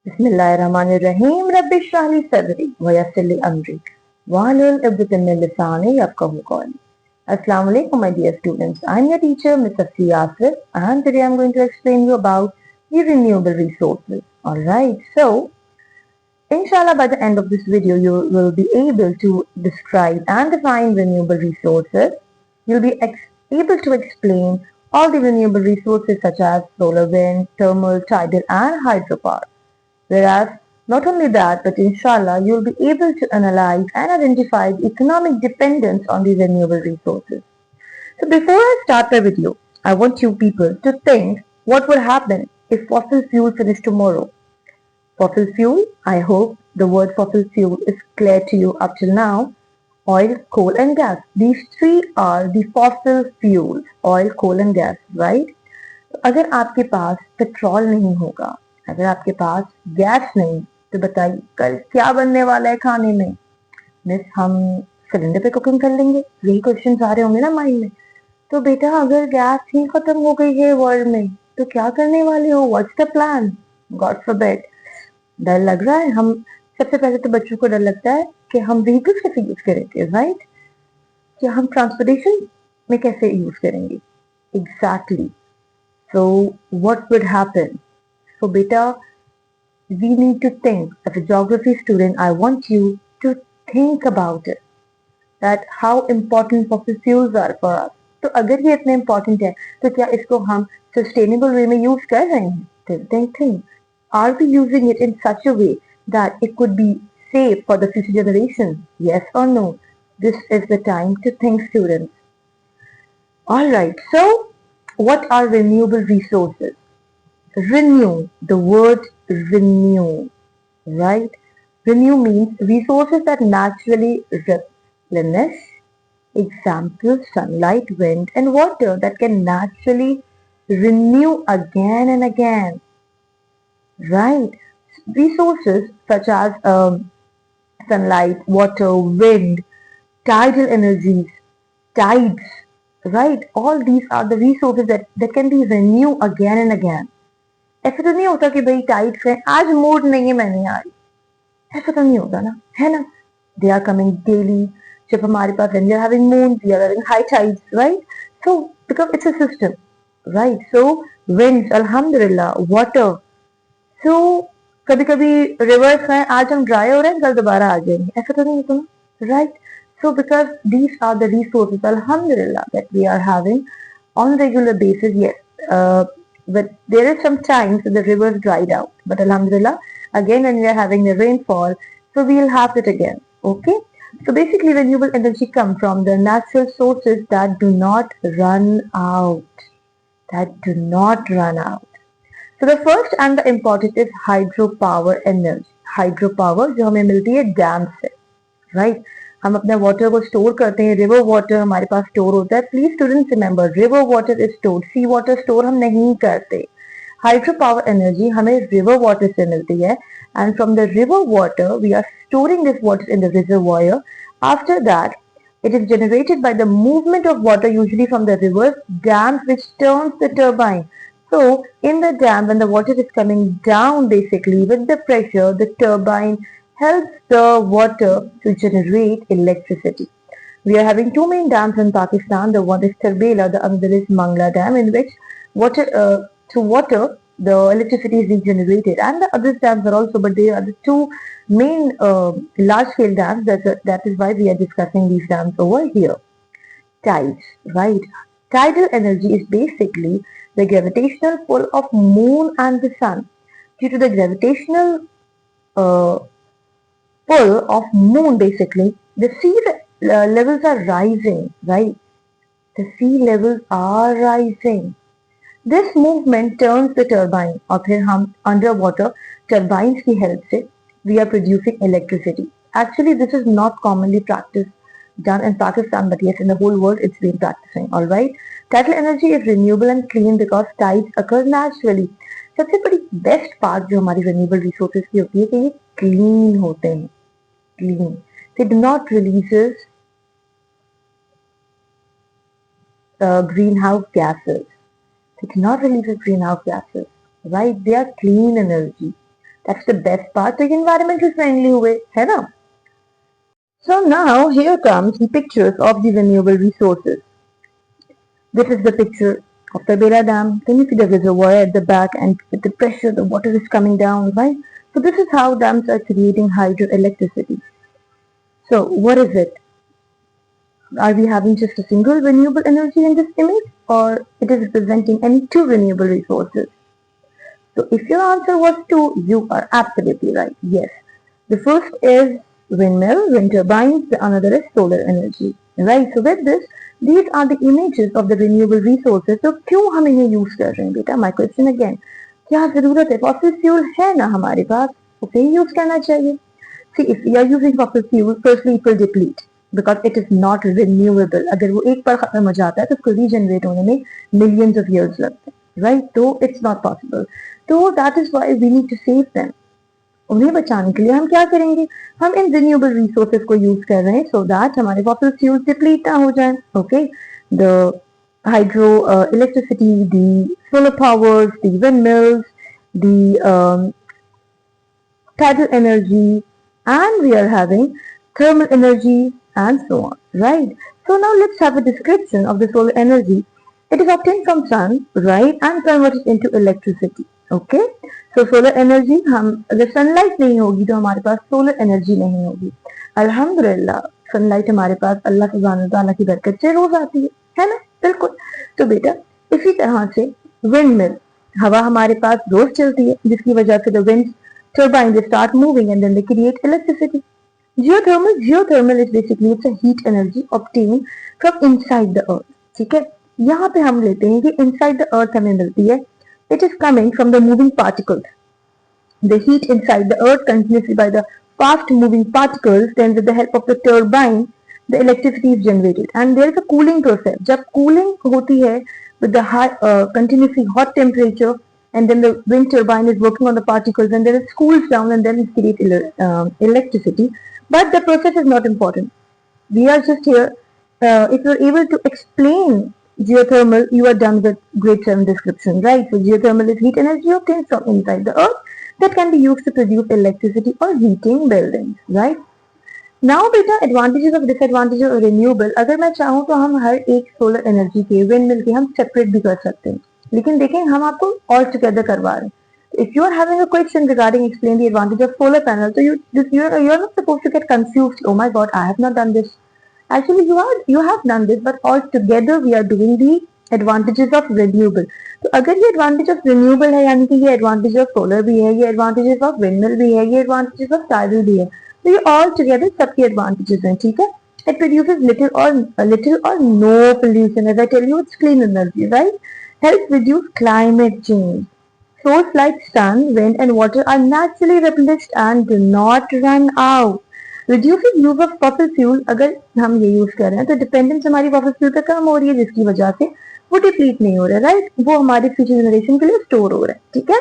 बिस्मिल्लाहिर्रहमानिर्रहीम रब्बि इश्रह ली सदरी व यस्सिर ली अमरी वाहलुल उक़दतम मिन लिसानी यफ़क़हू क़ौली. Assalamu alaikum, my dear students. I'm your teacher, Ms. Safia Asif, and today I'm going to explain you about the renewable resources. Alright, so inshallah by the end of this video you will be able to describe and define renewable resources. You'll be able to explain all the renewable resources such as solar, wind, thermal, tidal and hydropower. Whereas, not only that, but inshallah, you'll be able to analyze and identify the economic dependence on the renewable resources. So before I start my video, I want you people to think what would happen if fossil fuel finished tomorrow. Fossil fuel, I hope the word fossil fuel is clear to you up till now. Oil, coal and gas. These three are the fossil fuels. Oil, coal and gas, right? अगर आपके पास petrol नहीं होगा, अगर आपके पास gas नहीं, तो बताइए कल क्या बनने वाला है खाने में. मिस हम सिलेंडर पे कुकिंग कर लेंगे, यही क्वेश्चन आ रहे होंगे ना माइंड में. तो बेटा अगर गैस ही खत्म हो गई है वर्ल्ड में तो क्या करने वाले हो, what's the plan. God forbid. डर लग रहा है. हम सबसे पहले तो बच्चों को डर लगता है कि हम व्हीकल्स कैसे यूज करेंगे, राइट. कि हम ट्रांसपोर्टेशन में कैसे यूज करेंगे. Exactly. So what would happen? So beta, we need to think. As a geography student, I want you to think about it. That how important fossil fuels are for us. तो अगर ये इतने important है, तो क्या इसको हम sustainable way में use कर रहे हैं? Then think. Are we using it in such a way that it could be safe for the future generation? Yes or no? This is the time to think, students. Alright, so what are renewable resources? Renew, the word renew, right? Renew means resources that naturally replenish. Example, sunlight, wind and water that can naturally renew again and again, right? Resources such as sunlight, water, wind, tidal energies, tides, right? All these are the resources that can be renewed again and again. ऐसा तो नहीं होता कि भाई tides है, आज mood नहीं है, मैं नहीं आ रही. ऐसा तो नहीं होता ना, है ना. They are coming daily. जब हमारे पास when we are having moon, we are having high tides, right? So because it's a system, right? So winds, alhamdulillah, water. So कभी कभी रिवर्स में आज हम ड्राई हो रहे हैं, कल दोबारा आ जाएंगे. ऐसा तो नहीं होता ना, right? So because these are the resources, alhamdulillah, that we are having on regular basis. Yes, but there is some times the rivers dried out, but alhamdulillah, again when we are having the rainfall, so we will have it again. Okay, so basically renewable energy come from the natural sources that do not run out, so the first and the important is hydropower energy. Hydropower जो हमें मिलती है dam से, right? हम अपने water को store करते हैं, रिवर वाटर हमारे पास स्टोर होता है. Please students remember, river water is stored, sea water store हम नहीं करते. हाइड्रो पावर एनर्जी हमें रिवर वाटर से मिलती है, and from the river water we are storing this water in the reservoir. After that it is generated by the movement of water, usually from the rivers, dams, which turns the turbine. So in the dam, when the water is coming down, basically with the pressure, the turbine helps the water to generate electricity. We are having two main dams in Pakistan. The one is Tarbela, the other is Mangla Dam, in which through water the electricity is being generated, and the other dams are also, but they are the two main large-scale dams. That is why we are discussing these dams over here. Tides, right? Tidal energy is basically the gravitational pull of moon and the sun. Due to the gravitational uh, pull of moon, basically, the sea levels are rising, right? The sea levels are rising. This movement turns the turbine, और फिर हम underwater turbines की help से we are producing electricity. Actually, this is not commonly practiced done in Pakistan, but yes, in the whole world it's been practicing. All right. Tidal energy is renewable and clean because tides occur naturally. सबसे बड़ी best part जो हमारी renewable resources की होती है कि ये clean होते हैं. Clean. They do not releases greenhouse gases. They cannot release greenhouse gases, right? They are clean energy. That's the best part. तो ये environmental friendly हुए, है ना? So now here comes the pictures of the renewable resources. This is the picture of the Bela Dam. Can you see the reservoir at the back and with the pressure the water is coming down, right? So this is how dams are creating hydroelectricity. So what is it? Are we having just a single renewable energy in this image or it is representing any two renewable resources? So if your answer was two, you are absolutely right. Yes. The first is windmill, wind turbines, the another is solar energy. Right? So with this, these are the images of the renewable resources. So क्यों हम इन्हें use कर रहे हैं बेटा? My question again. क्या जरूरत है? Fossil fuel है ना हमारे पास? उसे ही use करना चाहिए. See, if we are using fossil fuel, firstly it will deplete because it is not renewable. अगर वो एक बार खत्म हो जाता है तो उसको regenerate होने में millions of years लगते हैं. Right? तो it's not possible. तो that is why we need to save them. उन्हें बचाने के लिए हम क्या करेंगे? हम इन रिन्यूएबल रिसोर्सेज को यूज कर रहे हैं सो दैट हमारे फॉसिल फ्यूल्स डिप्लीट ना हो जाए. Okay, the hydro electricity, the solar powers, the windmills, the tidal energy, and we are having thermal energy and so on, right? So now let's have a description of the solar energy. It is obtained from sun, right, and converted into electricity. Okay, so solar energy, हम अगर sunlight नहीं होगी तो हमारे पास solar energy नहीं होगी. अल्हम्दुलिल्लाह sunlight हमारे पास अल्लाह सुब्हान तआला की बरकत से रोज आती है ना? बिल्कुल. तो बेटा इसी तरह से windmill, हवा हमारे पास रोज चलती है जिसकी वजह से the wind turbine, they start moving and then they create electricity. Geothermal is basically it's a heat energy obtained from inside the earth. ठीक है, यहाँ पे हम लेते हैं कि inside the earth हमें मिलती है. It is coming from the moving particles. The heat inside the earth continuously by the fast moving particles, then with the help of the turbine, the electricity is generated. And there is a cooling process. जब cooling होती है with the high, continuously hot temperature, and then the wind turbine is working on the particles and then it cools down and then it creates electricity. But the process is not important. We are just here. If you're able to explain geothermal, you are done with grade 7 description, right? So geothermal is heat energy obtained from inside the earth that can be used to produce electricity or heating buildings, right? Now बेटा advantages of disadvantages of renewable, अगर मैं चाहूँ तो हम हर एक solar energy के windmill के हम separate भी कर सकते हैं, लेकिन देखें हम आपको all together करवा रहे हैं. If you are having a question regarding explain the advantage of solar panel, so you are not supposed to get confused. Oh my God, I have not done this. Actually, you have done this, but all together we are doing the advantages of renewable. तो अगर ये advantage of renewable है यानी कि ये advantage of solar भी है, ये advantages of windmill भी है, ये advantages of tidal भी है, तो ये all together सबके advantages हैं. ठीक है, it produces little or no pollution. As I tell you, it's clean energy, right? Helps reduce climate change. Sources like sun, wind and water are naturally replenished and do not run out. Reducing use of fossil fuel, अगर हम ये use कर रहे हैं तो dependence हमारी fossil fuel पे कम हो रही है जिसकी वजह से वो डिप्लीट नहीं हो रहा है, राइट? वो हमारी फ्यूचर जनरेशन के लिए स्टोर हो रहा है. ठीक है,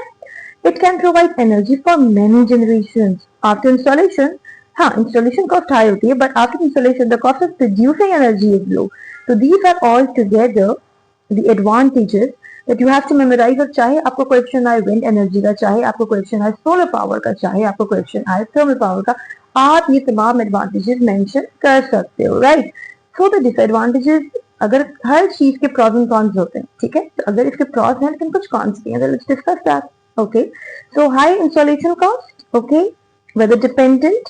it can provide energy for many generation. After installation, हाँ इंस्टॉलेशन कॉस्ट हाई होती है but after installation the cost of producing energy is low. तो these are all together the advantages that you have to memorize. और चाहे आपको question आए wind energy का, चाहे आपको क्वेश्चन आए सोलर पावर का, चाहे आपको क्वेश्चन आए थर्मल पावर का, आप ये तमाम एडवांटेजेस मेंशन कर सकते हो, राइट? सो द डिसएडवांटेजेस, अगर हर चीज के प्रॉस एंड कॉन्स होते हैं, ठीक है, तो अगर इसके प्रॉस हैं लेकिन कुछ कॉन्स भी हैं, let's discuss that. Okay, so high installation cost, okay, weather dependent.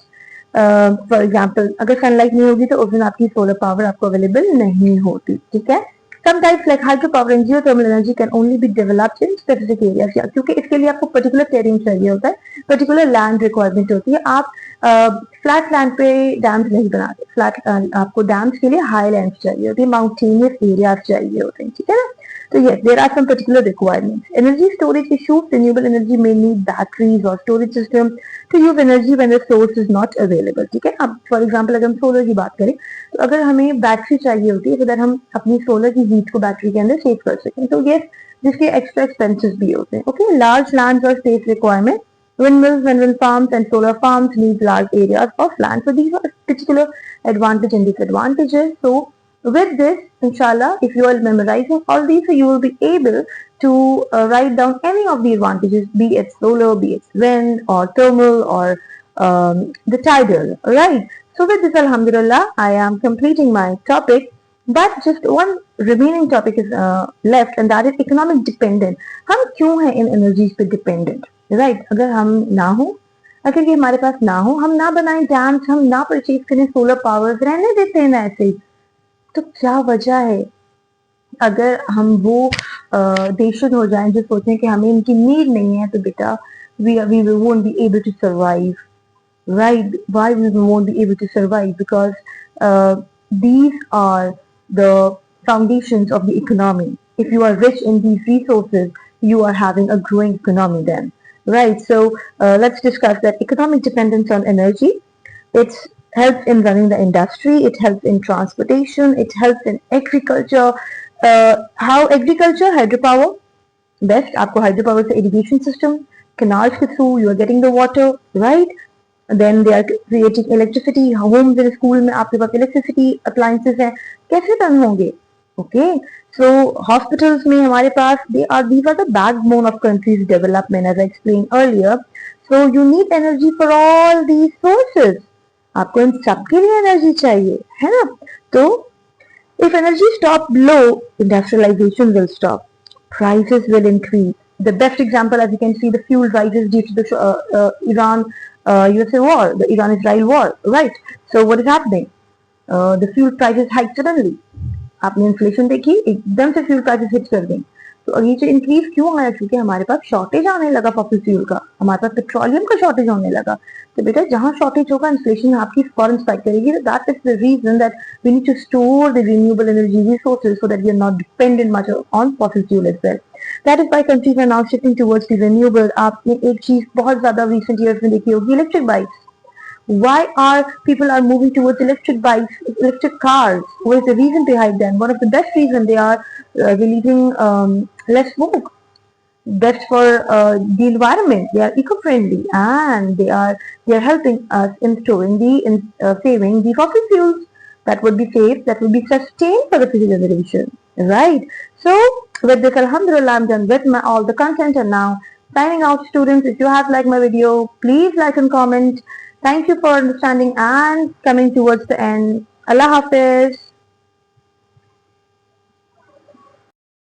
For example अगर सनलाइट नहीं होगी तो उस दिन आपकी सोलर पावर आपको अवेलेबल नहीं होती. ठीक है, some types like hydropower and geothermal energy can only be developed in specific areas. क्योंकि इसके लिए आपको पर्टिकुलर टेरिंग चाहिए होता है, पर्टिकुलर लैंड रिक्वायरमेंट होती है. आप फ्लैट लैंड पे डैम्स नहीं बनाते, फ्लैट आपको डैम्स के लिए हाई लैंड चाहिए होती है, माउंटेनियस एरियाज चाहिए होते हैं. ठीक है ना? तो yes, there are some particular requirements. Energy storage issues. Renewable energy may need batteries or storage system to use energy when the source is not available. ठीक है, अब फॉर एग्जाम्पल अगर हम सोलर की बात करें तो अगर हमें बैटरी चाहिए होती है तो अगर हम अपनी सोलर की हीट को बैटरी के अंदर सेव कर सकें, तो ये जिसके एक्स्ट्रा एक्सपेंसेस भी होते हैं. ओके, लार्ज लैंड और space requirement. Windmills and wind farms and solar farms need large areas of land. So these are particular advantages and disadvantages. So With this, inshallah, if you are memorizing all these, so you will be able to write down any of the advantages, be it solar, be it wind, or thermal, or the tidal, right? So with this, alhamdulillah, I am completing my topic, but just one remaining topic is left, and that is economic dependent. हम क्यों हैं इन energies पे dependent, right? अगर हम ना हो, अगर ये हमारे पास ना हो, हम ना बनाएं डैम्स, हम ना परचेज करें सोलर पावर्स, रहने देते हैं ना ऐसे ही, तो क्या वजह है? अगर हम वो देशज हो जाएं जो सोचें कि हमें इनकी नीड नहीं है, तो बेटा we won't be able to survive, right? Why we won't be able to survive? Because these are the foundations of the economy. If you are rich in these resources, you are having a growing economy then, right? So let's discuss that economic dependence on energy. It helps in running the industry, it helps in transportation, it helps in agriculture. How agriculture? Hydropower, best. आपको hydropower से irrigation system, canals के through you are getting the water, right? Then they are creating electricity. Homes and school में आपके पास electricity appliances हैं, कैसे run होंगे? Okay, so hospitals में हमारे पास these are the backbone of country's development, as I explained earlier. So you need energy for all these sources. आपको इन सबके लिए एनर्जी चाहिए, है ना? तो if energy stop low, industrialization will stop. Prices will increase. The best example, as you can see, the fuel rises due to the Iran USA war, the Iran Israel war, right? So what is happening? The fuel prices hike suddenly. आपने inflation देखी, एकदम से fuel prices hit कर दें. तो ये जो increase क्यों आया? क्योंकि हमारे पास शॉर्टेज आने लगा फॉसिल फ्यूल का, हमारे पास पेट्रोलियम का शॉर्टेज होने लगा. तो बेटा जहां शॉर्टेज होगा इन्फ्लेशन आपकी फॉरन स्पाइक करेगी. That is the reason that we need to store the renewable energy resources so that we are not dependent much on fossil fuel as well. That is why countries are now shifting towards the renewable. आपने एक चीज बहुत ज्यादा recent years में देखी होगी, electric bikes. Why are people are moving towards electric bikes, electric cars? What is the reason behind them? One of the best reasons, they are releasing less smoke. Best for the environment. They are eco-friendly, and they are helping us in storing in saving the fossil fuels. That would be safe. That would be sustained for the future generation, right? So with this, alhamdulillah, I'm done with all the content, and now signing out, students. If you have liked my video, please like and comment. Thank you for understanding and coming towards the end. Allah Hafiz.